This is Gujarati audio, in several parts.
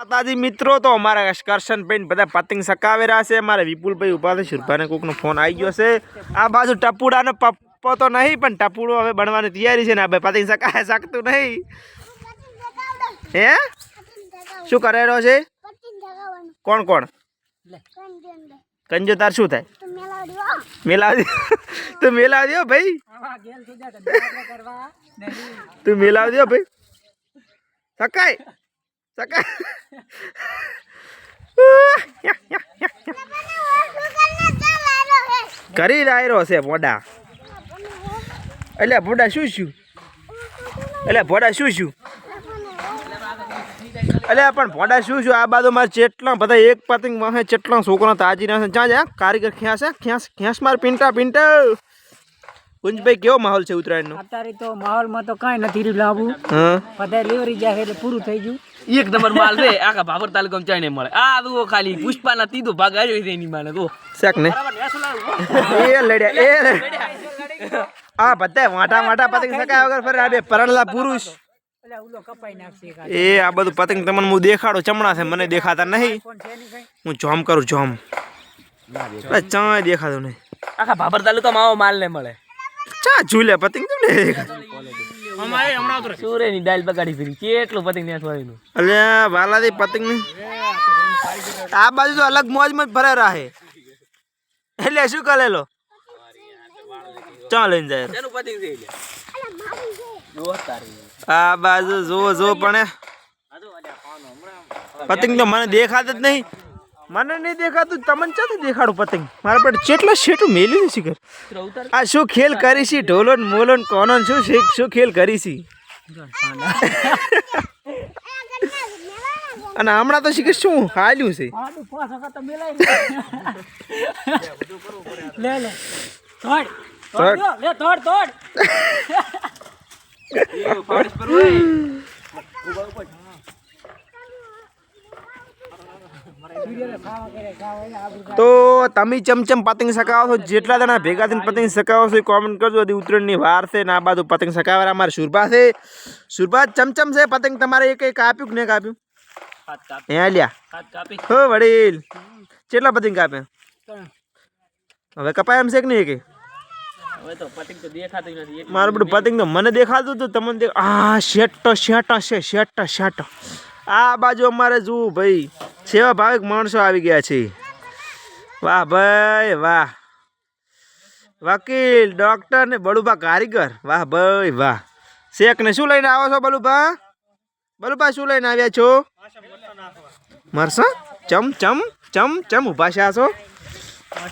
માતાજી મિત્રો તો અમારા કરશન ભાઈ બધા પતંગ સકાવી રહ્યા છે। અમારે વિપુલભાઈ ઉભા છે, શુરભાને કોકનો ફોન આવી ગયો છે। આ બાજુ ટપુડાનો પપ્પો તો નહીં, પણ ટપુડો હવે બનવાની તૈયારી છે ને આ પતંગ સકાય શકતું નહીં। હે શું કરે રહ્યો છે? કોણ કોણ? કંજો તાર શું થાય? મેલાવી તું મેલાવી દો ભાઈ, તું મેલાવી દો ભાઈ, સકાય સકાય કરી રહ્યો છે ભોડા। એટલે ભોડા શું શું? એટલે ભોડા શું શું? એટલે પણ ભોડા શું શું? આ બાજુ મારે ચેટલા બધા એક પતંગ વાહે ચેટલા છોકરા તાજી રહ્યા છે। જ્યાં જ્યાં કારીગર ખ્યાસ ખ્યાસ માર પિંટા પિંટા। કુંજભાઈ કેવો માહોલ છે ઉત્તરાયણનો? અત્યારે તો માહોલમાં તો કાંઈ નથી રહ્યું લાવવું। બધા લેવરી જાય એટલે પૂરું થઈ ગયું। એક નંબર માલ રે આખા ભાભર તાલુકામાં ચાઈને મળે। આ દુઓ ખાલી પુષ્પાના તીધો ભાગ આવ્યો છે એની માને તો શેક ને એ લડ્યા એ આ બધા વાટા વાટા પતંગ સકાય વગર ફરે આ બે પરણલા પુરુષ એ આ બધું પતંગ તમને હું દેખાડો ચમડા છે, મને દેખાતા નહીં। હું જોમ કરું જોમ, ચા દેખાતું નહીં। આખા ભાભર તાલુકામાં આવો માલ ને મળે। ચા ઝૂલે પતંગ તમને અમારે હમણાં તો સૂર્યની ડાલ બગાડી ફરી કેટલું પતંગ ને છોડીનું। અલ્યા વાલાથી પતંગ ને આ બાજુ તો અલગ મોજમાં જ ભરે રહે। એટલે શું કરે લો ચા લઈને જાય એનું પતંગ છે આ બાજુ જો જો પણ પતંગ તો મને દેખાત જ નહીં, મને નહીં દેખાતું તમને ચાથી દેખાડું પતંગ? મારા પર જેટલો શેઠું મેલ્યું છે શિખર। આ શું ખેલ કરી છે? ઢોલોન મોલોન કોનોન શું ખેલ કરી છે? અને હમણાં તો શિખર શું હાલ્યું છે? તો તમે ચમચમ પતંગ સકાવો છો, જેટલા જણા ભેગા થઈને પતંગ સકાવો છો એ કોમેન્ટ કરજો। હજી ઉત્તરાયણની વાર છે ને આ બાજુ પતંગ સકાવવા અમારે સુરભા છે। સુરભા ચમચમ છે પતંગ તમારે એક એક કાપ્યું કે નહીં કાપ્યું? હે લ્યા હો વડીલ કેટલા પતંગ કાપે? હવે કપાય એમ છે કે નહીં? મારું બધું પતંગ તો મને દેખાતું હતું, તમને આ શેટો શેટો છે શેટો શેટો। આ બાજુ અમારે જુઓ ભાઈ સેવા ભાવિક માણસો આવી ગયા છે। વાહ ભાઈ વાહ, વકીલ ડોક્ટર ને બળુભા કારીગર, વાહ ભાઈ વાહ। શેખ ને શું લઈને આવો છો બલુભા? બલુભા શું લઈને આવ્યા છો? મરસા ચમ ચમ ચમ ચમ ઉભા છે છો?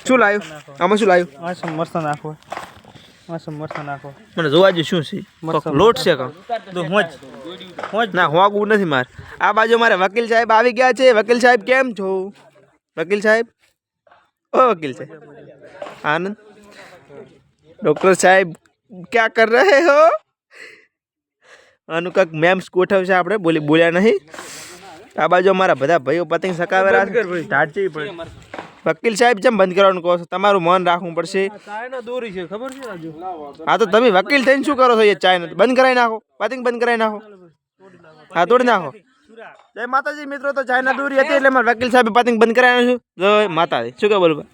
શું લાવ્યું આમાં? શું લાવ્યું? મરસા નાખો, મરસા નાખો। મને જોવા જો શું છે? લોટ છે કામ ના હોગવું નથી મારે। આ બાજુ મારે વકીલ સાહેબ આવી ગયા છે। વકીલ સાહેબ કેમ છો? વકીલ સાહેબ ઓ વકીલ સાહેબ આનંદ ડૉક્ટર સાહેબ ક્યાં કર રહે હો? આનું કાંક મેમ્સ ગોઠવશે આપણે બોલ્યા નહીં। આ બાજુ અમારા બધા ભાઈઓ પતંગ સકાવેલા છે। વકીલ સાહેબ જેમ બંધ કરવાનું કહો છો? તમારું મન રાખવું પડશે। હા તો તમે વકીલ થઈને શું કરો છો? એ ચાઇના બંધ કરાવી નાખો, પતંગ બંધ કરાવી નાખો, હા તોડી નાખો। જય માતાજી મિત્રો, તો ચાઇના દૂરી હતી એટલે મારા વકીલ સાહેબ પતંગ બંધ કરાવ્યું છું। જય માતાજી। શું કહે બોલું?